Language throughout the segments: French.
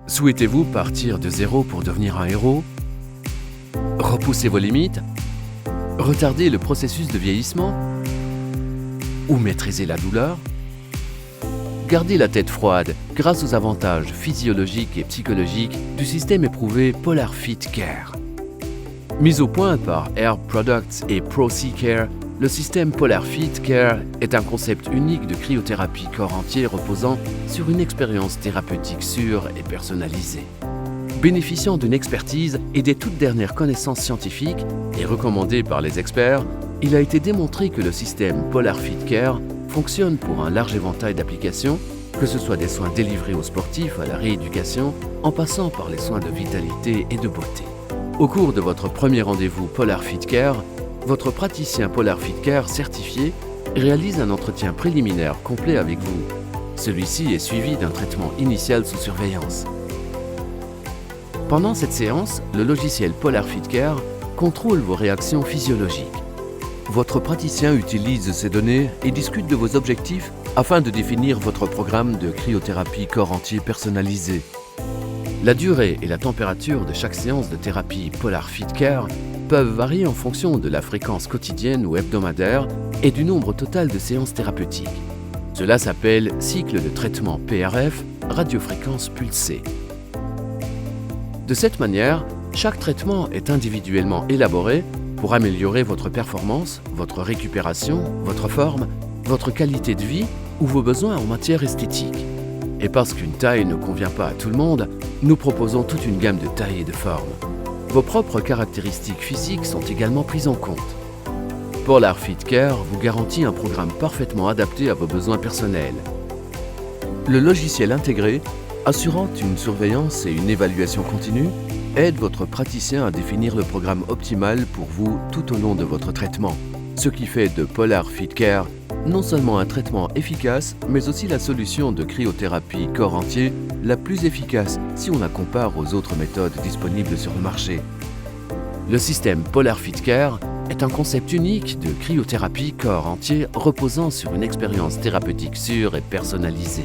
Souhaitez-vous partir de zéro pour devenir un héros? Repousser vos limites? Retarder le processus de vieillissement? Ou maîtriser la douleur? Gardez la tête froide grâce aux avantages physiologiques et psychologiques du système éprouvé Polar Fit Care. Mis au point par Air Products et ProSeaCare, le système Polar Fit Care est un concept unique de cryothérapie corps entier reposant sur une expérience thérapeutique sûre et personnalisée. Bénéficiant d'une expertise et des toutes dernières connaissances scientifiques et recommandé par les experts, il a été démontré que le système Polar Fit Care fonctionne pour un large éventail d'applications, que ce soit des soins délivrés aux sportifs à la rééducation, en passant par les soins de vitalité et de beauté. Au cours de votre premier rendez-vous Polar Fit Care, votre praticien Polar Fit Care certifié réalise un entretien préliminaire complet avec vous. Celui-ci est suivi d'un traitement initial sous surveillance. Pendant cette séance, le logiciel Polar Fit Care contrôle vos réactions physiologiques. Votre praticien utilise ces données et discute de vos objectifs afin de définir votre programme de cryothérapie corps entier personnalisé. La durée et la température de chaque séance de thérapie Polar Fit Care peuvent varier en fonction de la fréquence quotidienne ou hebdomadaire et du nombre total de séances thérapeutiques. Cela s'appelle cycle de traitement PRF, radiofréquence pulsée. De cette manière, chaque traitement est individuellement élaboré pour améliorer votre performance, votre récupération, votre forme, votre qualité de vie ou vos besoins en matière esthétique. Et parce qu'une taille ne convient pas à tout le monde, nous proposons toute une gamme de tailles et de formes. Vos propres caractéristiques physiques sont également prises en compte. Polar Fit Care vous garantit un programme parfaitement adapté à vos besoins personnels. Le logiciel intégré, assurant une surveillance et une évaluation continue, aide votre praticien à définir le programme optimal pour vous tout au long de votre traitement, ce qui fait de Polar Fit Care non seulement un traitement efficace, mais aussi la solution de cryothérapie corps entier la plus efficace si on la compare aux autres méthodes disponibles sur le marché. Le système Polar Fit Care est un concept unique de cryothérapie corps entier reposant sur une expérience thérapeutique sûre et personnalisée.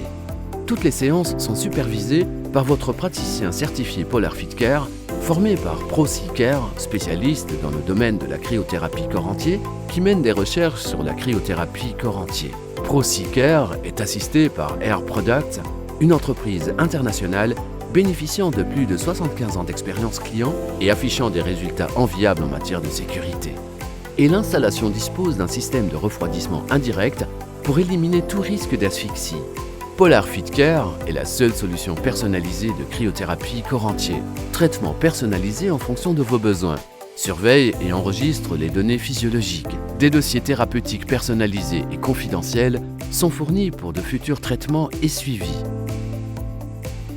Toutes les séances sont supervisées par votre praticien certifié Polar Fit Care, formé par ProSeaCare, spécialiste dans le domaine de la cryothérapie corps entier, qui mène des recherches sur la cryothérapie corps entier. ProSeaCare est assisté par Air Products, une entreprise internationale bénéficiant de plus de 75 ans d'expérience client et affichant des résultats enviables en matière de sécurité. Et l'installation dispose d'un système de refroidissement indirect pour éliminer tout risque d'asphyxie. Polar Fit Care est la seule solution personnalisée de cryothérapie corps entier. Traitement personnalisé en fonction de vos besoins. Surveille et enregistre les données physiologiques. Des dossiers thérapeutiques personnalisés et confidentiels sont fournis pour de futurs traitements et suivis.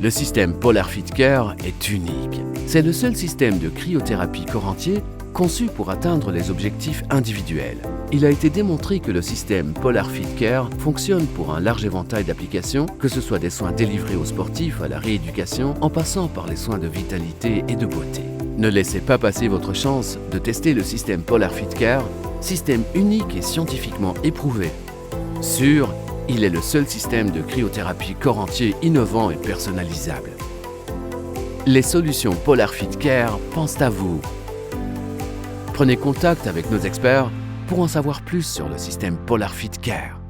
Le système Polar Fit Care est unique. C'est le seul système de cryothérapie corps entier conçu pour atteindre les objectifs individuels. Il a été démontré que le système Polar Fit Care fonctionne pour un large éventail d'applications, que ce soit des soins délivrés aux sportifs à la rééducation, en passant par les soins de vitalité et de beauté. Ne laissez pas passer votre chance de tester le système Polar Fit Care, système unique et scientifiquement éprouvé. Sûr, il est le seul système de cryothérapie corps entier innovant et personnalisable. Les solutions Polar Fit Care pensent à vous. Prenez contact avec nos experts pour en savoir plus sur le système Polar Fit Care.